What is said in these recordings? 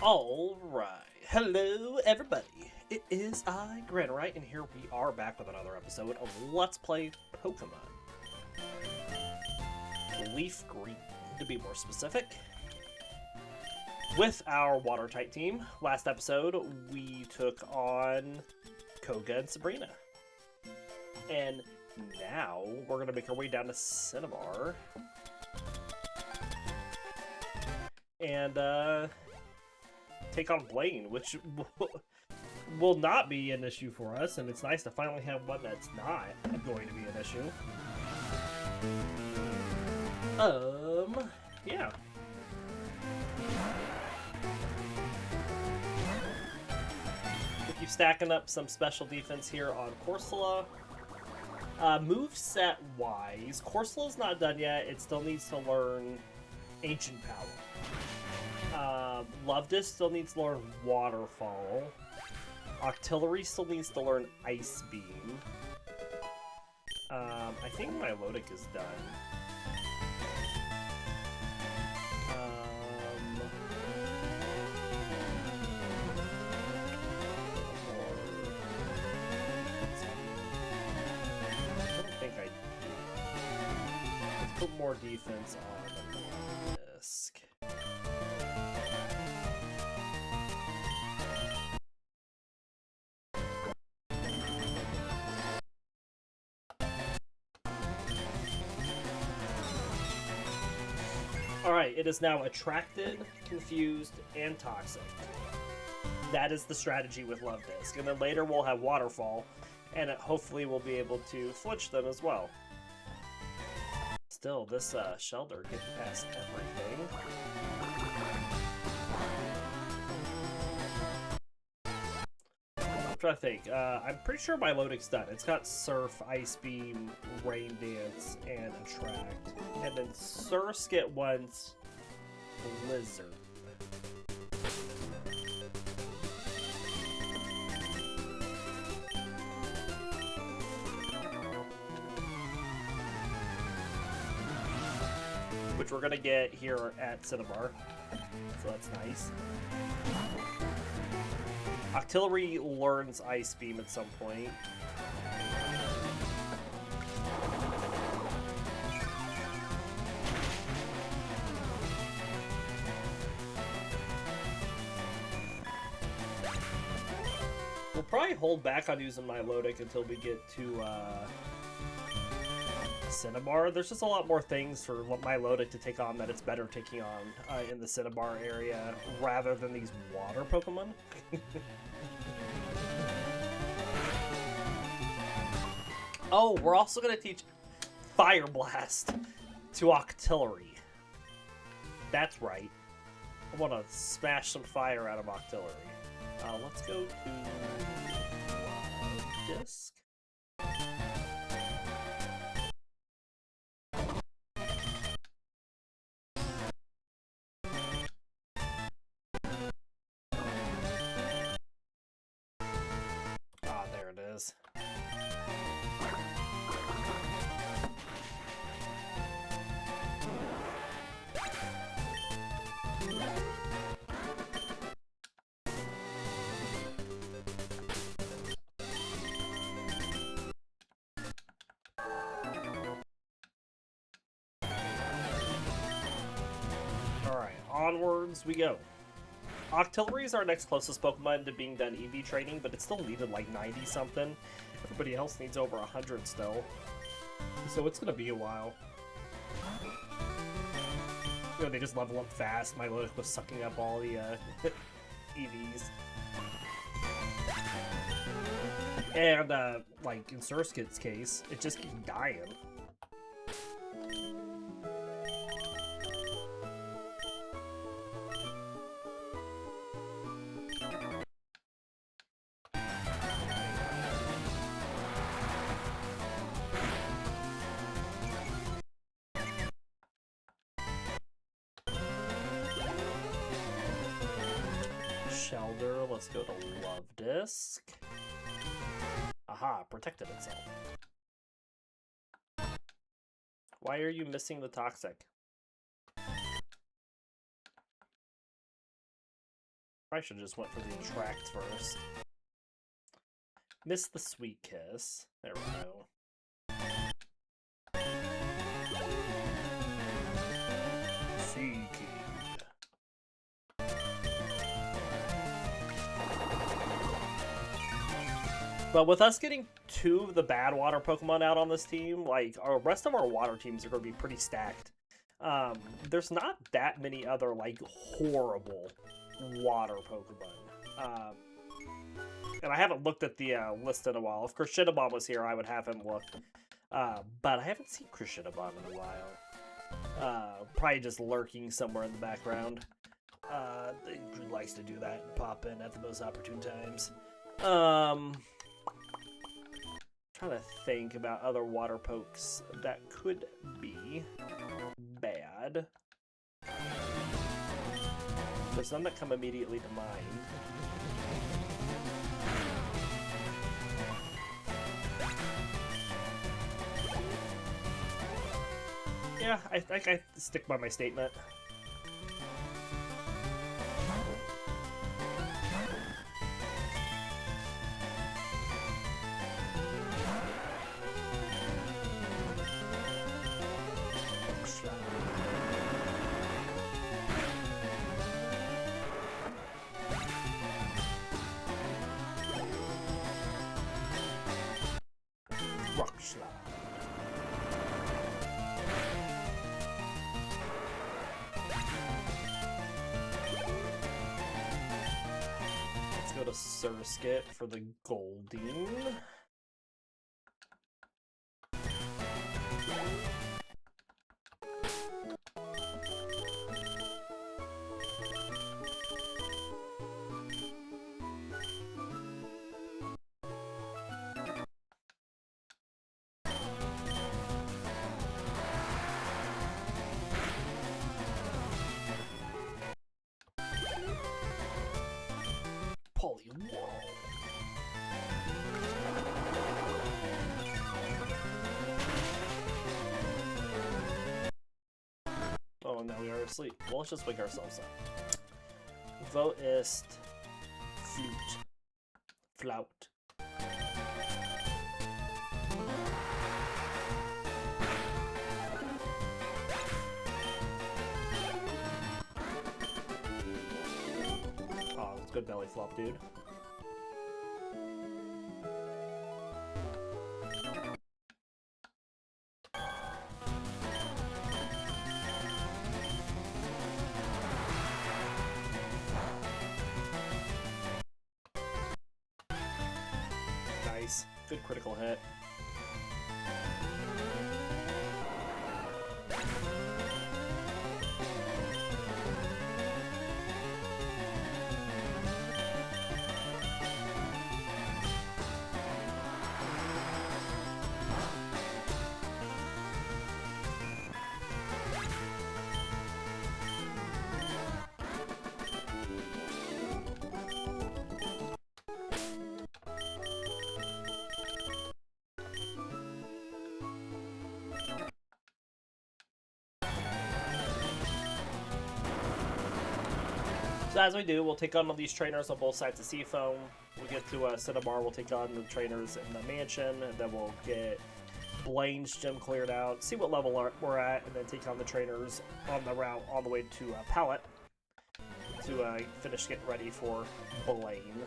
Alright, hello everybody, it is I, Granorite, and here we are back with another episode of Let's Play Pokemon. Leaf Green, to be more specific. With our water-type team, last episode we took on Koga and Sabrina. And now we're going to make our way down to Cinnabar. And, take on Blaine, which will not be an issue for us, and it's nice to finally have one that's not going to be an issue. Yeah. We keep stacking up some special defense here on Corsola. Moveset-wise, Corsola's not done yet. It still needs to learn Ancient Power. Luvdisc still needs to learn Waterfall. Octillery still needs to learn Ice Beam. I think Milotic is done. I don't think I do. Let's put more defense on the Luvdisc. Alright, it is now attracted, confused, and toxic. That is the strategy with Luvdisc. And then later we'll have Waterfall, and hopefully we'll be able to flinch them as well. Still, this Shelter getting past everything. I'm trying to think. I'm pretty sure Milotic's done. It's got Surf, Ice Beam, Rain Dance, and Attract. And then Surskit wants Blizzard. Which we're gonna get here at Cinnabar. So that's nice. Octillery learns Ice Beam at some point. We'll probably hold back on using Milotic until we get to Cinnabar. There's just a lot more things for Milotic to take on that it's better taking on in the Cinnabar area rather than these water Pokemon. Oh, we're also going to teach Fire Blast to Octillery. That's right. I want to smash some fire out of Octillery. Let's go to Luvdisc. Ah, there it is. Alright, onwards we go. Octillery is our next closest Pokemon to being done EV training, but it still needed like 90-something. Everybody else needs over 100 still. So it's gonna be a while. You know, they just level up fast. Milotic was sucking up all the EVs. And, like in Surskit's case, it just keeps dying. Shelter, let's go to Luvdisc. Aha, protected itself. Why are you missing the toxic? Probably should have just went for the attract first. Missed the sweet kiss. There we go. Sea King. But with us getting 2 of the bad water Pokemon out on this team, like, our rest of our water teams are going to be pretty stacked. There's not that many other, like, horrible water Pokemon. And I haven't looked at the list in a while. If Crescendomon was here, I would have him look. But I haven't seen Crescendomon in a while. Probably just lurking somewhere in the background. He likes to do that and pop in at the most opportune times. Trying to think about other water pokes that could be bad. There's none that come immediately to mind. Yeah, I think I stick by my statement. Go to Surskit for the Goldeen. Oh, now we are asleep. Well, let's just wake ourselves up. Voist. Flute. Flout. Oh, it's good belly flop, dude. Nice. Good critical hit. So as we do, we'll take on all these trainers on both sides of Seafoam. We'll get to Cinnabar, we'll take on the trainers in the mansion, and then we'll get Blaine's gym cleared out, see what level we're at, and then take on the trainers on the route all the way to Pallet to finish getting ready for Blaine.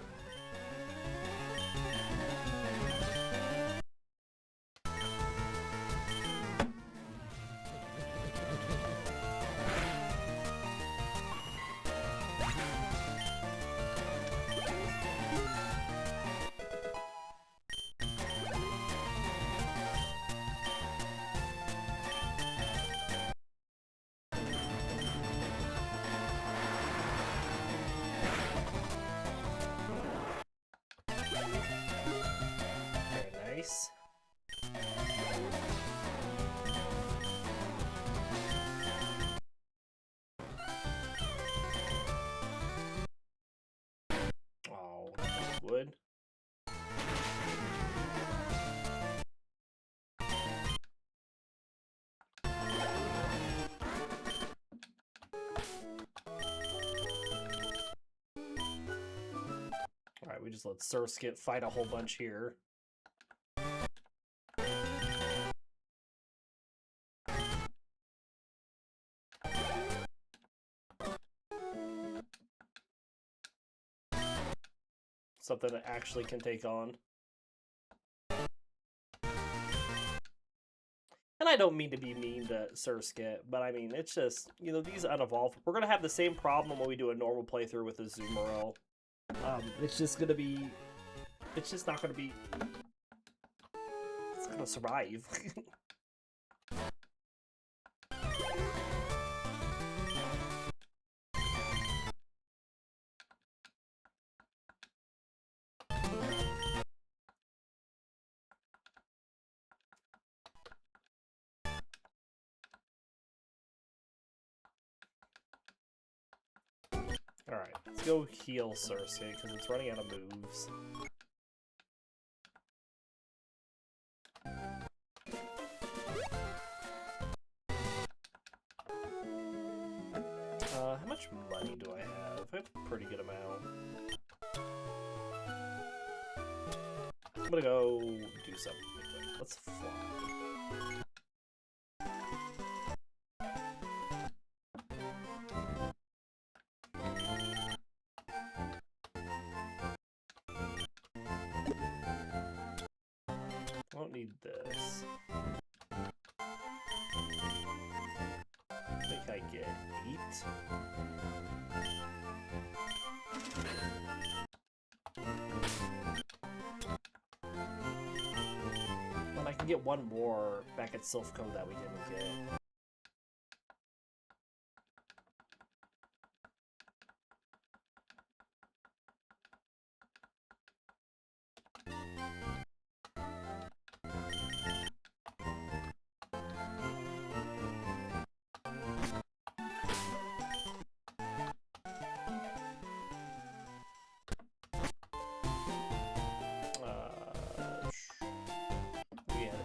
just let Surskit fight a whole bunch here. Something that actually can take on. And I don't mean to be mean to Surskit, but I mean, it's just, you know, these unevolved. We're going to have the same problem when we do a normal playthrough with a Azumarill. It's just going to be... It's just not going to be... It's going to survive. Alright, let's go heal Surskit, because it's running out of moves. How much money do I have? I have a pretty good amount. I'm gonna go do something quick. Let's fly. I don't need this. I think I get 8. But I can get one more back at Silphco that we didn't get.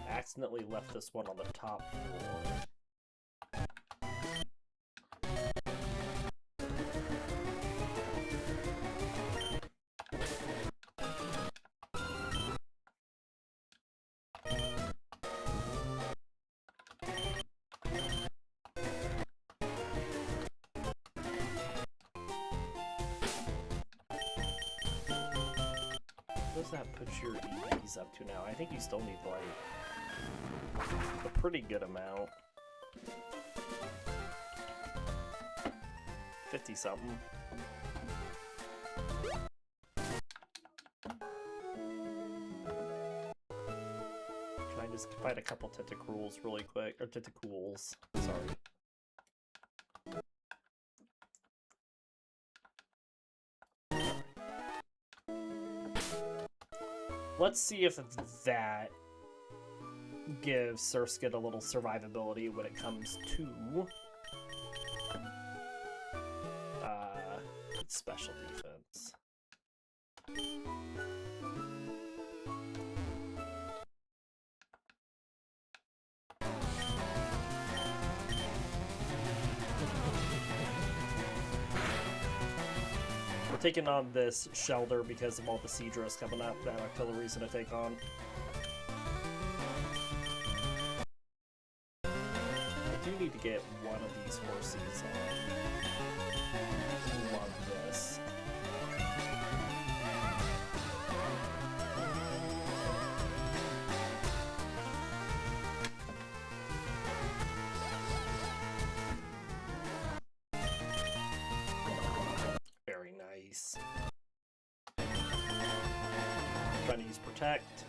Accidentally left this one on the top floor. What does that put your EVs up to now? I think you still need, like, a pretty good amount. 50-something. Can I just fight a couple Tentacruels really quick? Or Tentacools, sorry. Let's see if that gives Surskit a little survivability when it comes to special defense. We're taking on this Shelter because of all the Seadras coming up that Octillery's gonna take on. I do need to get one of these horses on. Love this. Very nice. Trying to use Protect.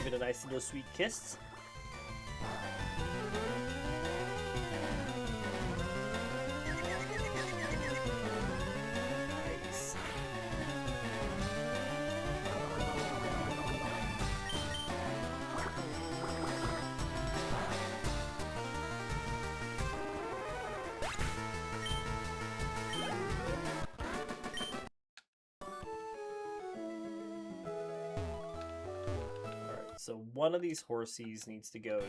Give it a nice little sweet kiss. Nice. So one of these horsies needs to go to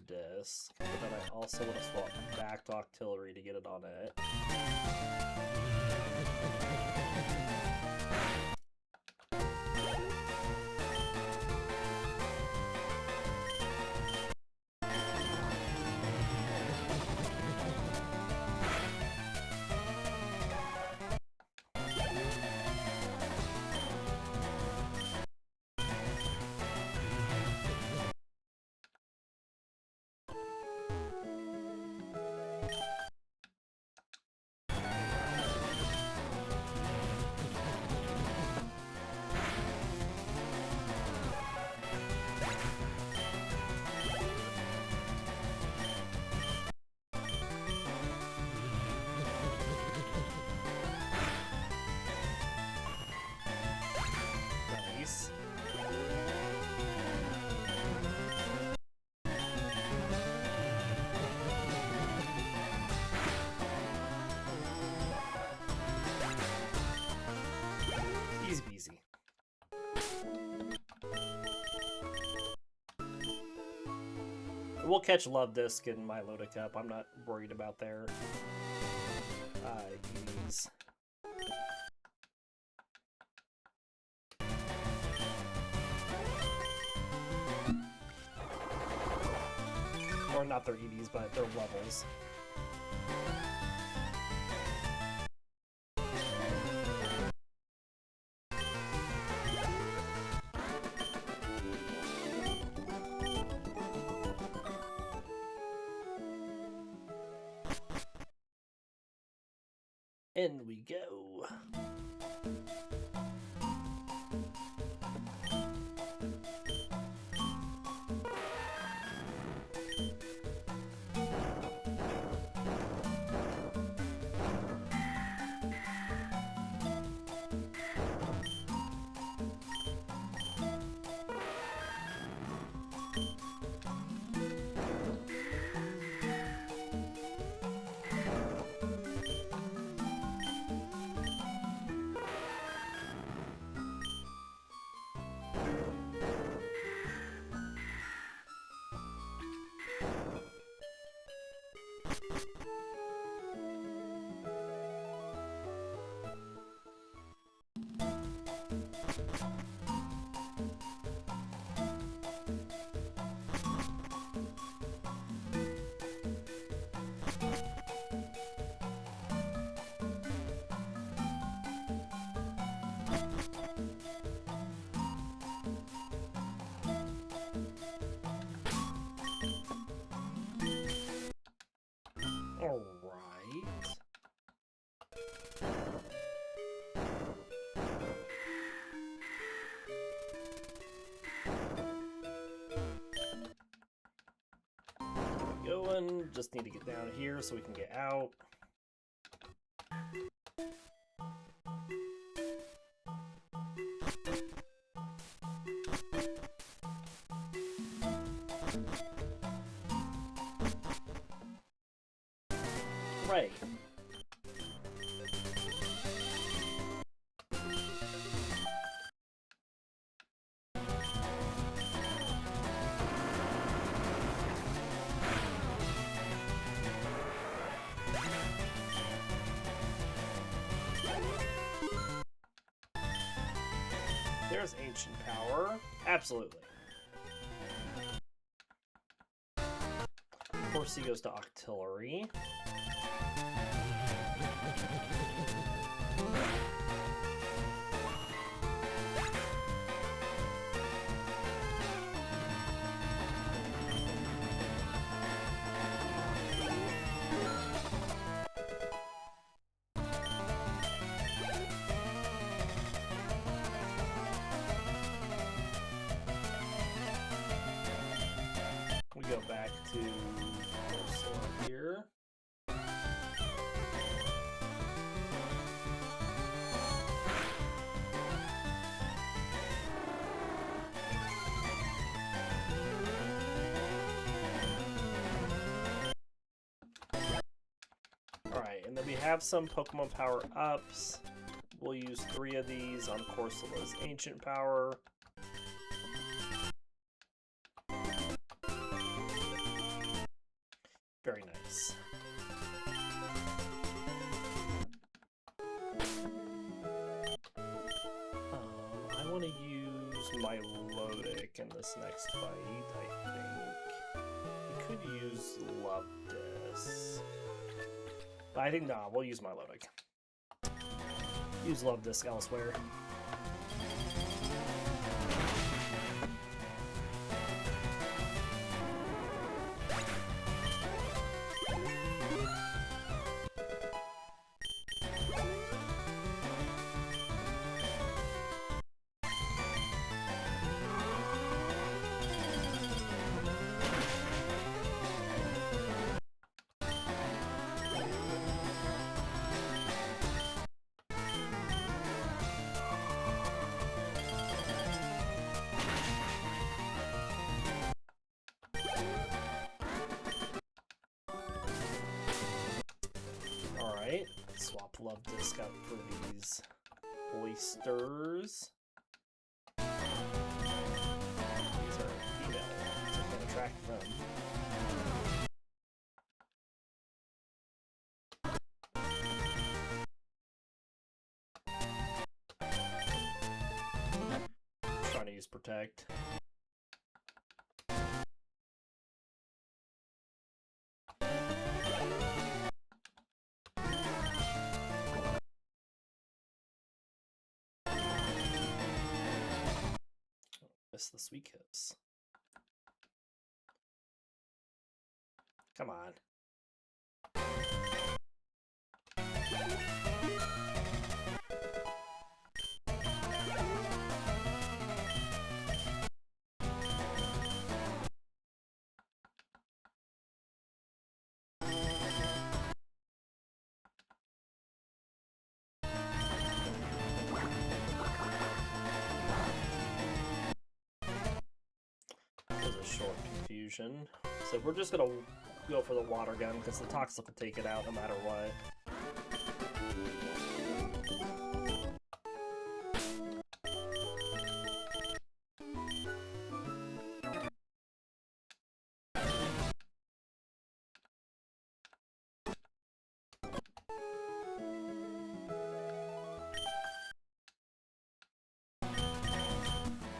Luvdisc, but then I also want to swap back to Octillery to get it on it. Easy peasy. We'll catch Luvdisc and Milotic up. I'm not worried about their EVs. Or not their EVs, but their levels. In we go. Going, just need to get down here so we can get out. Right. There's Ancient Power. Absolutely. Of course, he goes to Octillery. We go back to Corsola here. Alright, and then we have some Pokemon power-ups. We'll use 3 of these on Corsola's Ancient Power. Milotic in this next fight, I think. We could use Luvdisc. But I think, nah, we'll use Milotic. Use Luvdisc elsewhere. Swap Luvdisc out for these oysters. These are female ones, so I'm gonna attract them. I'm trying to use Protect. Miss the sweet kiss. Come on. Short confusion. So we're just gonna go for the water gun because the Toxic will take it out no matter what.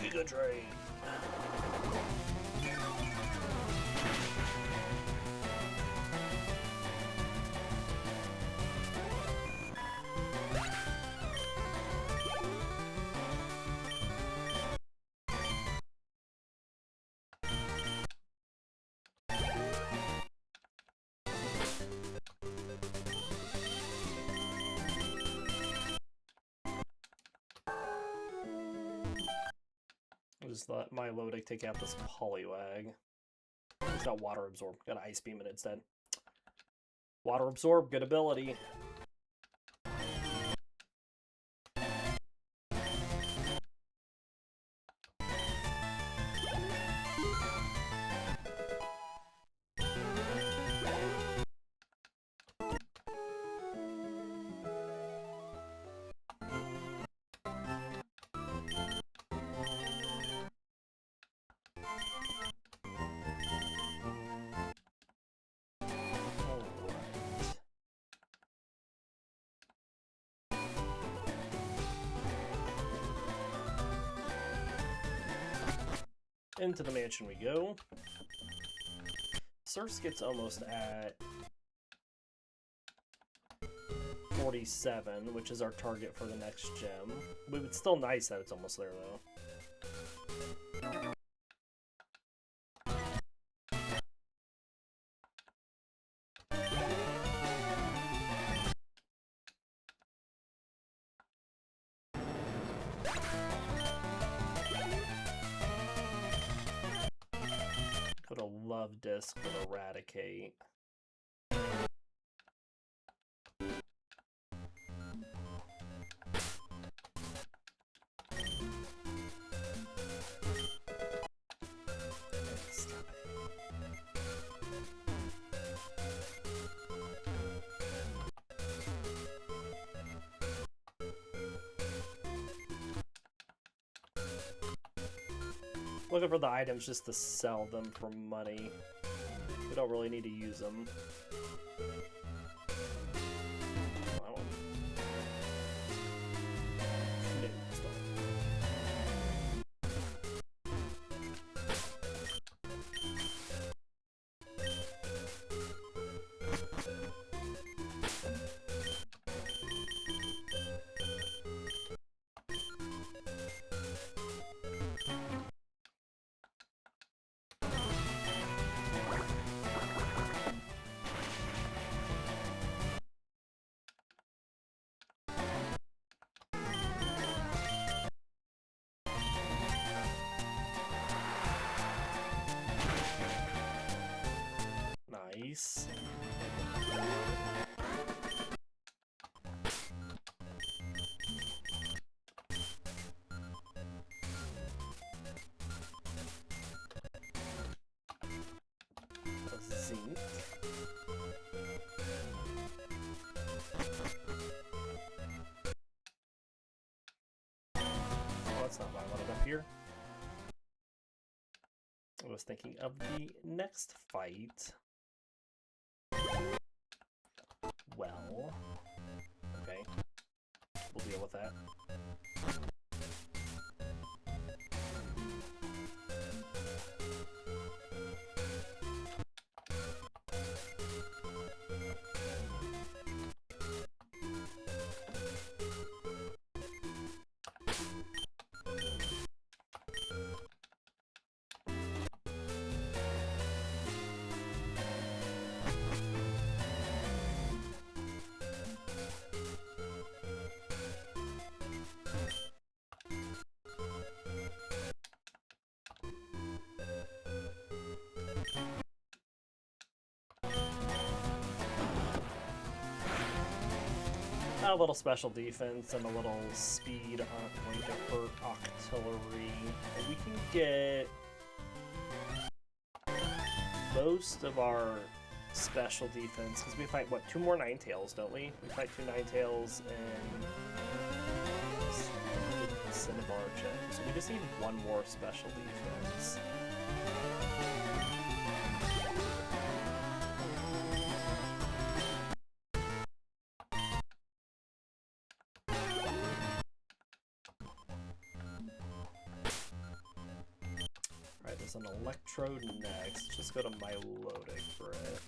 Giga Drain. Just let Milotic take out this Poliwag. It's got Water Absorb. Got Ice Beam it instead. Water Absorb, good ability. Into the mansion we go. Surskit's almost at 47, which is our target for the next gem. But it's still nice that it's almost there, though. Go to Luvdisc with Eradicate. Looking for the items just to sell them for money. We don't really need to use them. Nice. Zinc. Oh, that's not what I wanted up here. I was thinking of the next fight. Well, okay, we'll deal with that. A little special defense and a little speed aren't going to hurt Octillery. And we can get most of our special defense, because we fight, what, 2 more Ninetales, don't we? We fight 2 Ninetales and Cinnabar Gem, so we just need 1 more special defense. There's an Electrode next. Just go to Milotic for it.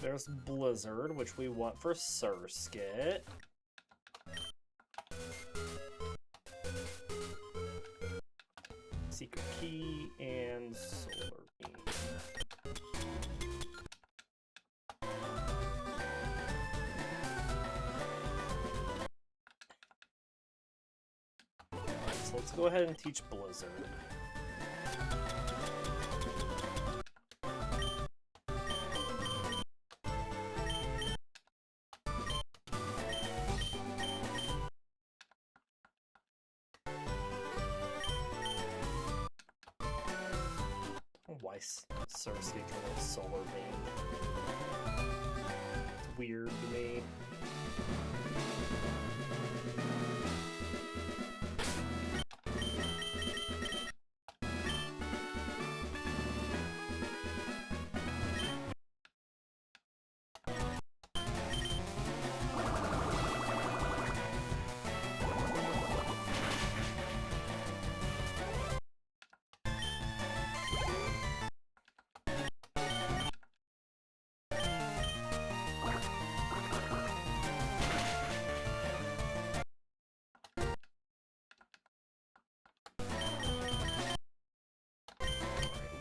There's Blizzard, which we want for Surskit. Secret Key and Solar Beam. So let's go ahead and teach Blizzard. Why Surskit can have Solar Beam? It's weird to me.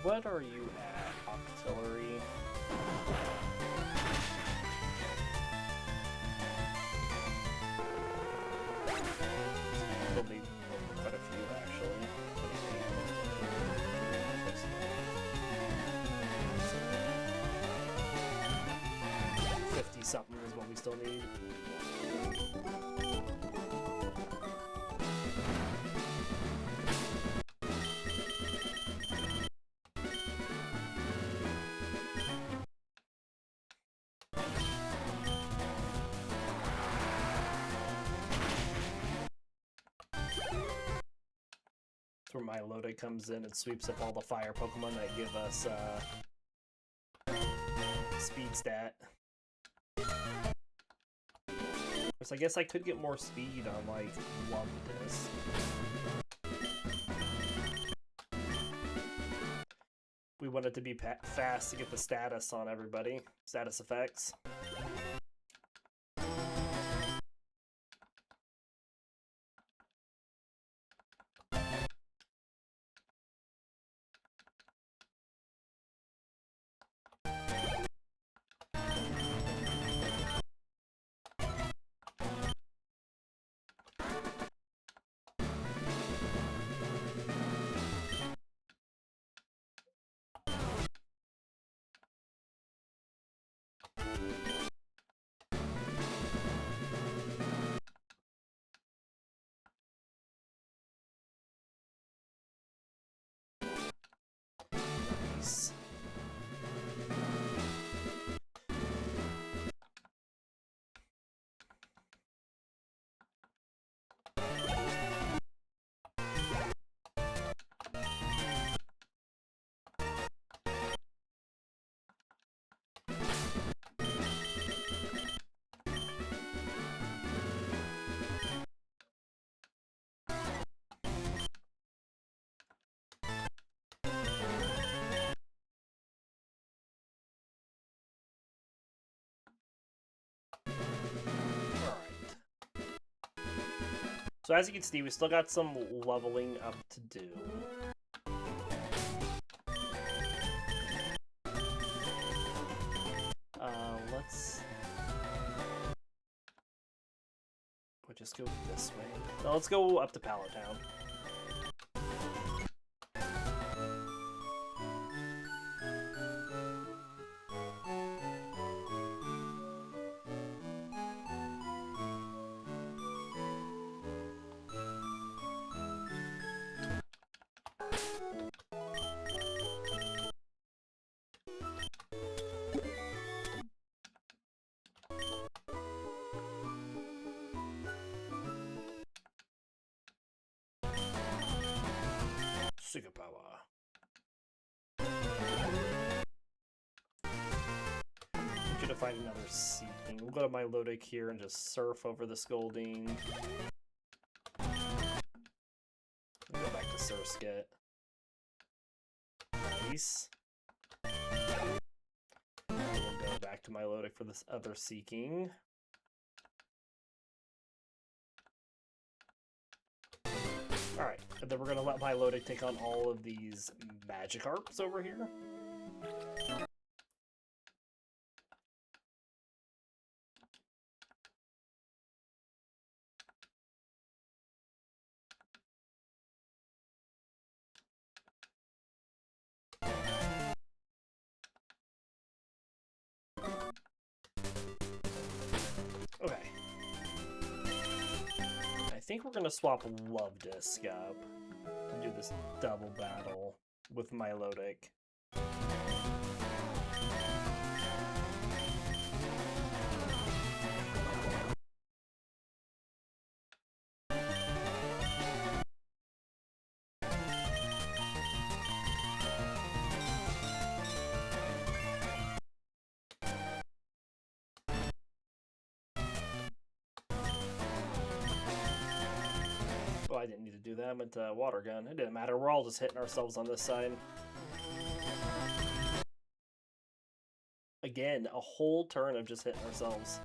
What are you at, Octillery? Still need quite a few, actually. 50-something is what we still need. That's where Milotic comes in and sweeps up all the fire Pokemon that give us speed stat. So I guess I could get more speed on like Luvdisc. We want it to be fast to get the status on everybody. Status effects. Nice. So as you can see, we still got some leveling up to do. We'll just go this way. No, let's go up to Pallet Town. Super power. I'm gonna find another seeking. We'll go to Milotic here and just surf over the Scolding. We'll go back to Surskit. Nice. We'll go back to Milotic for this other seeking. Alright, and then we're gonna let Milotic take on all of these Magikarps over here. Okay. I think we're gonna swap Luvdisc up and do this double battle with Milotic. Oh, I didn't need to do that. I meant water gun. It didn't matter. We're all just hitting ourselves on this side. Again, a whole turn of just hitting ourselves.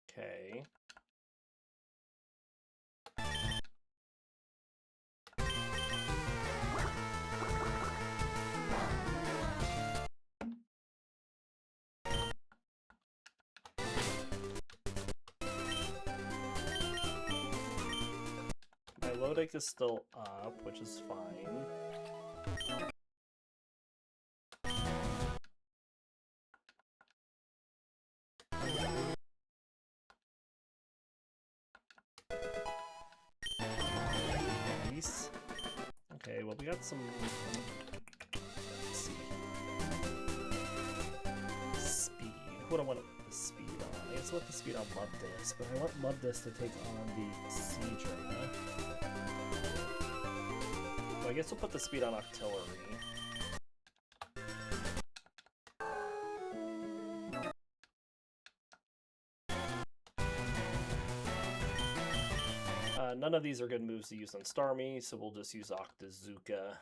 Okay. Milotic is still up, which is fine. Nice. Okay, well, we got some... Let's see. Speed. Who do I want the speed on? I guess I want the speed on Luvdisc, but I want Luvdisc to take on the Seadra. So I guess we'll put the speed on Octillery. None of these are good moves to use on Starmie, so we'll just use Octazooka.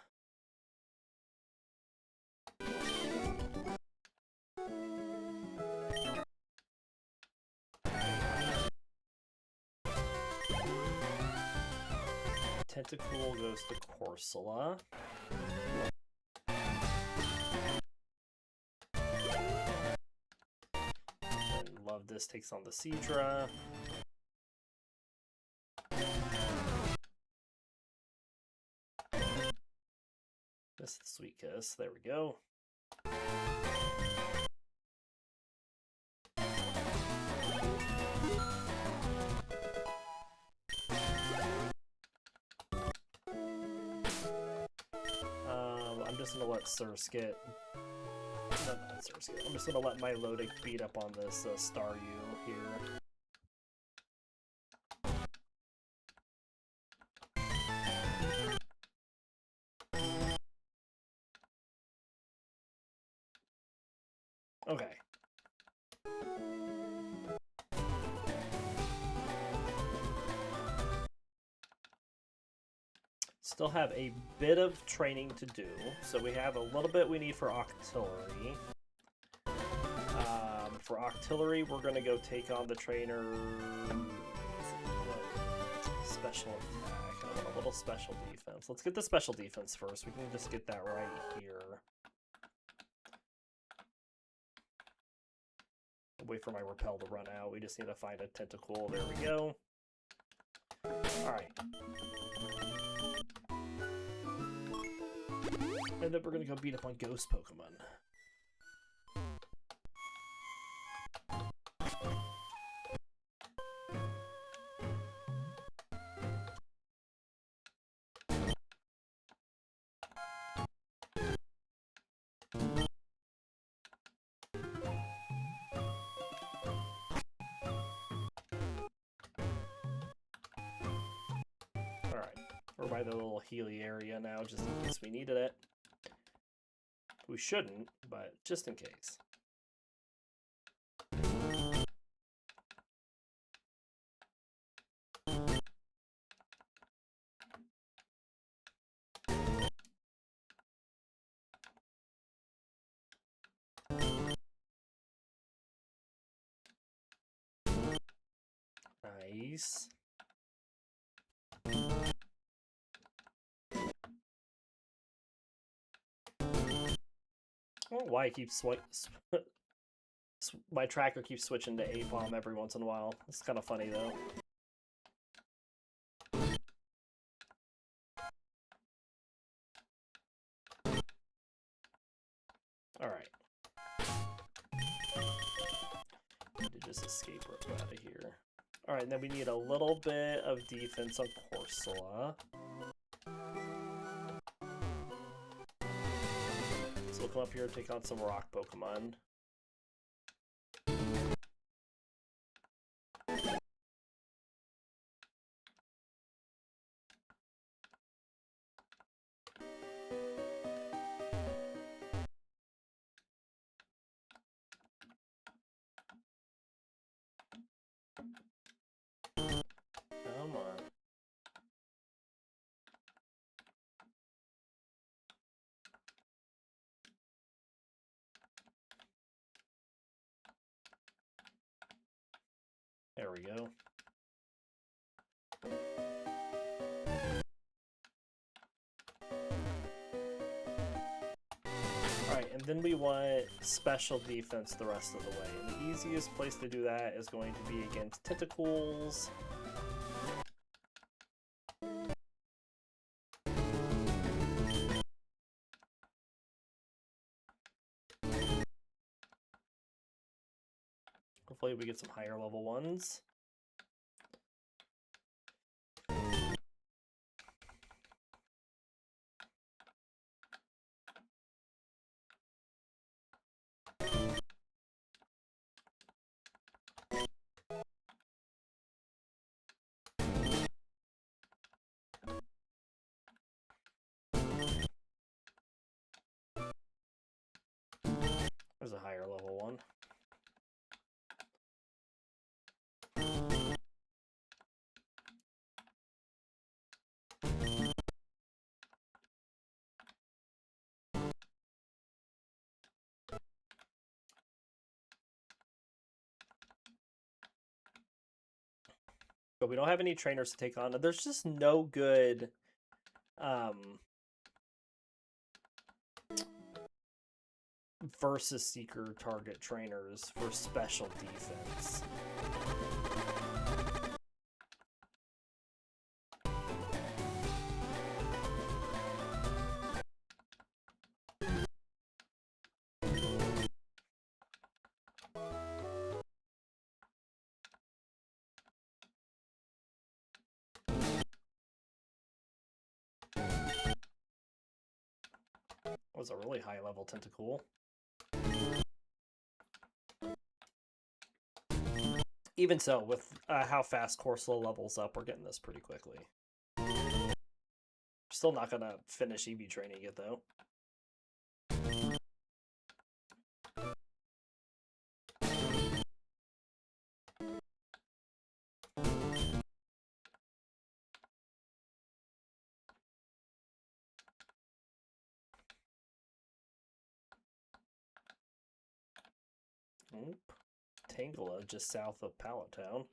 Tentacool goes to Corsola. And Luvdisc takes on the Seadra. This is the Sweet Kiss. There we go. I'm just gonna let Surskit. No, not Surskit. I'm just gonna let Milotic beat up on this Staryu here. Okay. Still have a bit of training to do, so we have a little bit we need for Octillery. For Octillery, we're going to go take on the trainer... Special attack. I want a little special defense. Let's get the special defense first. We can just get that right here. Wait for my repel to run out. We just need to find a Tentacool. There we go. Alright. And then we're gonna go beat up on Ghost Pokemon. Alright, we're by the little Healy area now, just in case we needed it. We shouldn't, but just in case. Nice. I don't know why I keep my tracker keeps switching to A-Bomb every once in a while. It's kind of funny, though. Alright. Need to just escape right out of here. Alright, and then we need a little bit of defense on Corsola. So we'll come up here and take on some rock Pokemon. we go. Alright, and then we want special defense the rest of the way. And the easiest place to do that is going to be against Tentacles. Hopefully we get some higher level ones. There's a higher level one. But we don't have any trainers to take on. There's just no good versus seeker target trainers for special defense. That was a really high level Tentacool. Even so, with how fast Corsola levels up, we're getting this pretty quickly. Still not gonna finish EV training it though. Oop. Tangela just south of Pallet Town.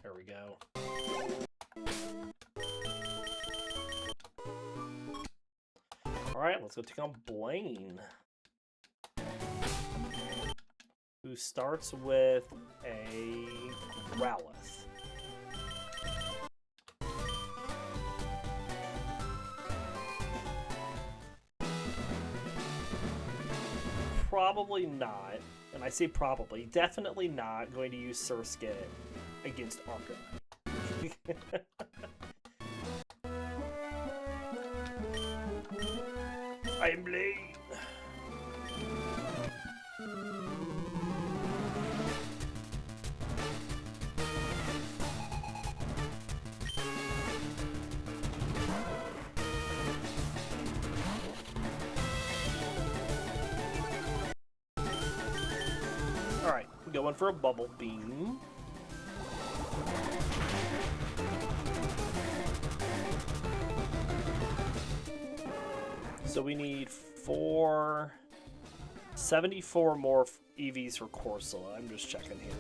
There we go. Alright, let's go take on Blaine, who starts with a Growlithe. Probably not, and I say probably, definitely not going to use Surskit against Arcanine. I am Blaine. Alright, going for a Bubble Beam. So we need 74 more EVs for Corsola. I'm just checking here.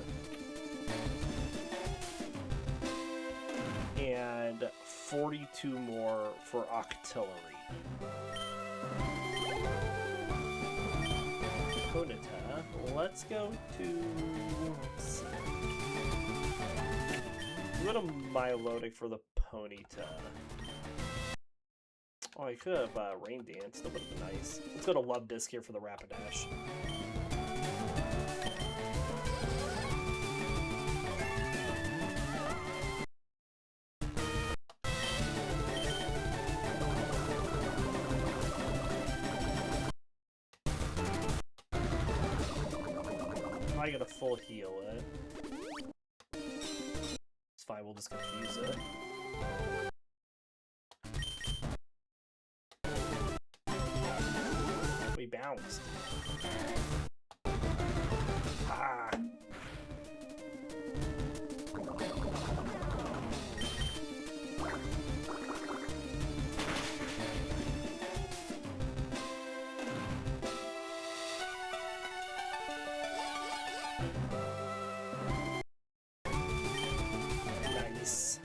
And 42 more for Octillery. Ponyta. Let's go to... Let's see. We'll go to Milotic for the Ponyta. Oh, I could have Rain Dance. That would have been nice. Let's go to Luvdisc here for the Rapidash. I got a full heal it. It's fine, we'll just confuse it. We bounced. Ah. Nice.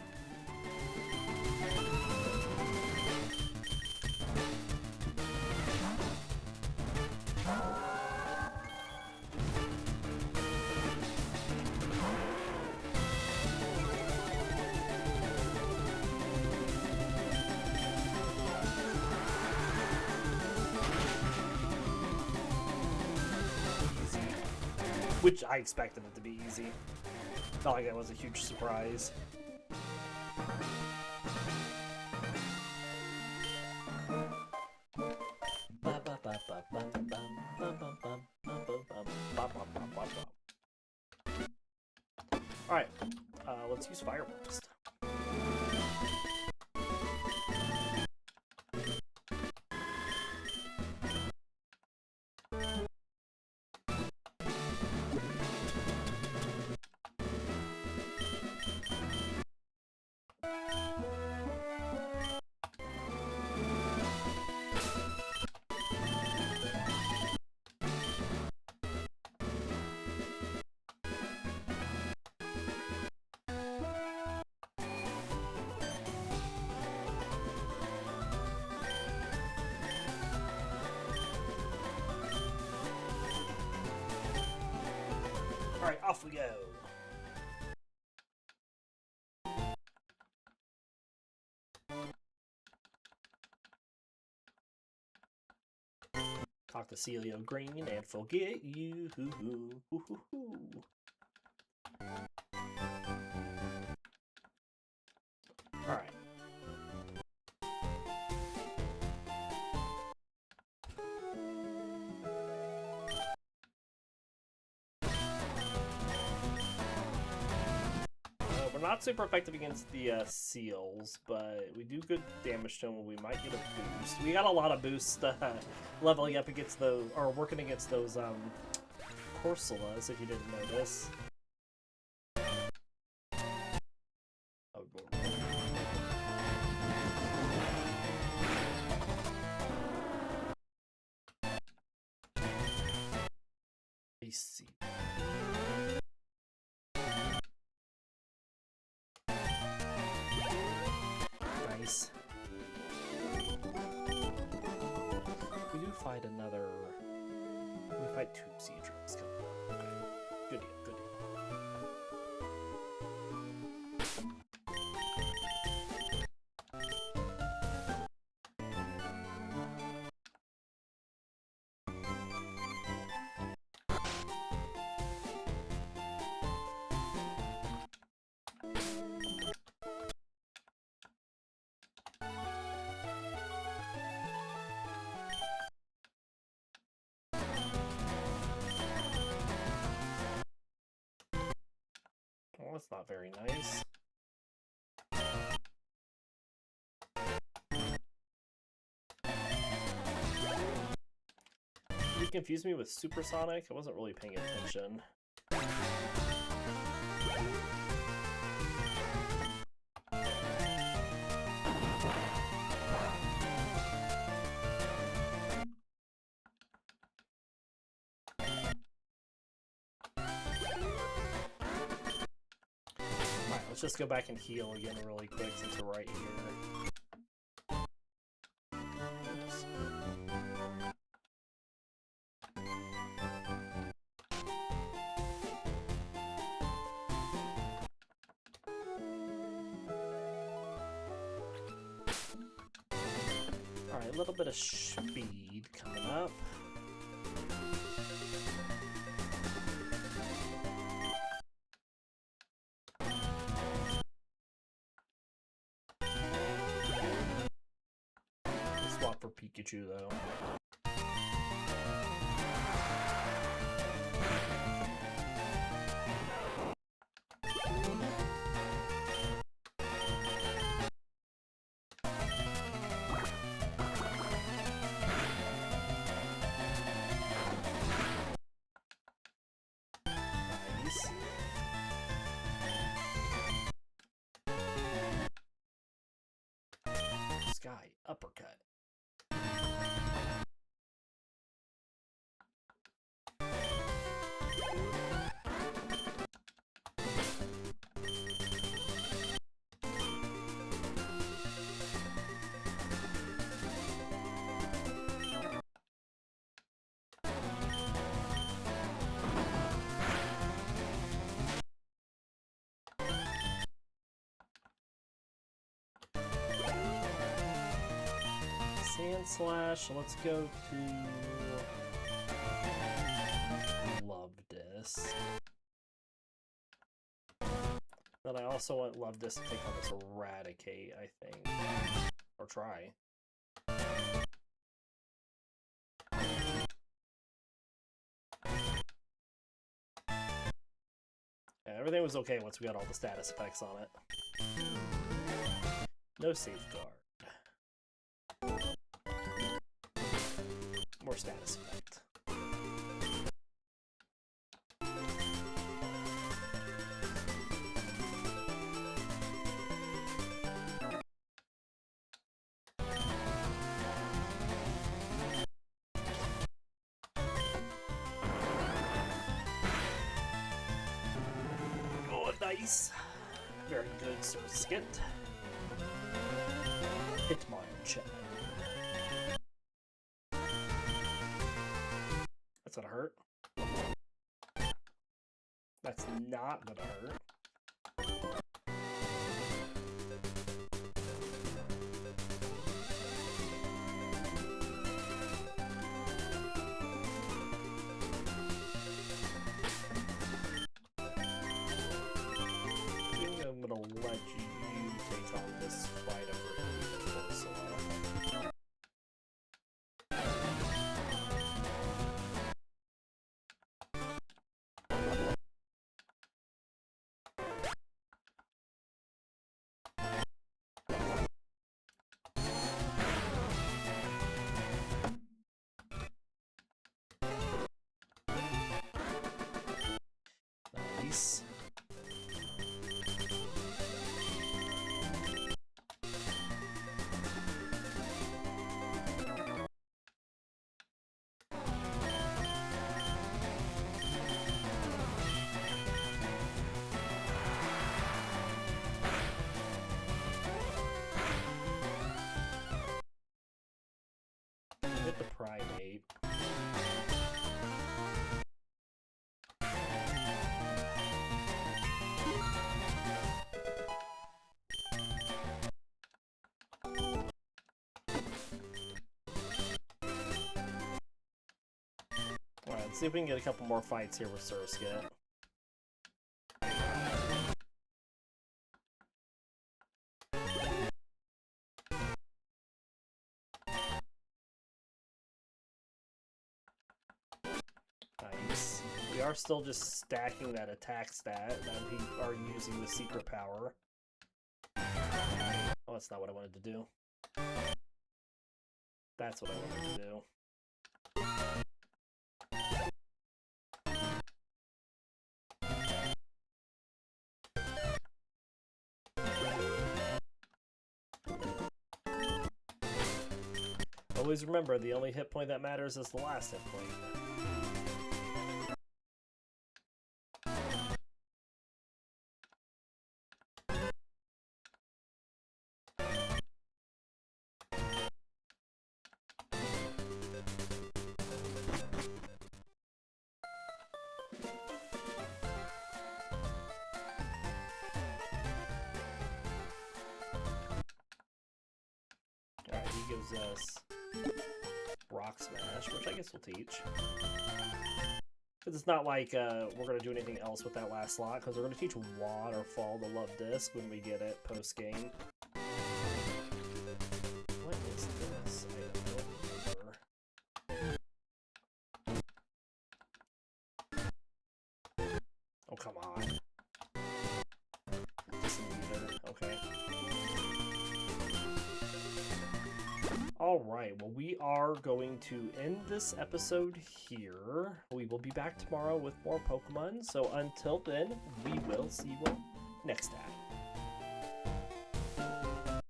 Which I expected it to be easy. Not like that was a huge surprise. Alright, let's use Fire Blast. Alright, off we go. Talk to Celio Green and forget you. Alright. We're not super effective against the seals, but we do good damage to them. We might get a boost. We got a lot of boost leveling up against those, or working against those Corsolas, if you didn't notice. Oh, I see. Nice. We do fight another. We fight two Seadrons. Okay. Good deal, good deal. Well, that's not very nice. You confused me with Supersonic? I wasn't really paying attention. Let's just go back and heal again really quick since we're right here. Oops. Alright, a little bit of speed coming up. For Pikachu, though. Nice. Sky uppercut. Sand Slash. So let's go to Luvdisc. Then I also want Luvdisc to take on this Eradicate, I think. Or try. Yeah, everything was okay once we got all the status effects on it. No safeguard. More status effect. Oh, nice. Very good, Surskit. Hitmonchan. That's gonna hurt. That's not gonna hurt. I think I'm gonna let you take on this fight over Corsola. Nice. Hit the Primate. Alright, let's see if we can get a couple more fights here with Surskit. Nice. We are still just stacking that attack stat that we are using the secret power. Oh, that's not what I wanted to do. That's what I wanted to do. Always remember, the only hit point that matters is the last hit point. Alright, he gives us Rock Smash, which I guess we'll teach. Because it's not like we're going to do anything else with that last slot, because we're going to teach Waterfall to Luvdisc when we get it post-game. What is this? I don't remember. Oh, come on. Just neither. Okay. Alright, well, we are going to end this episode here. We will be back tomorrow with more Pokemon, so until then, we will see you all next time.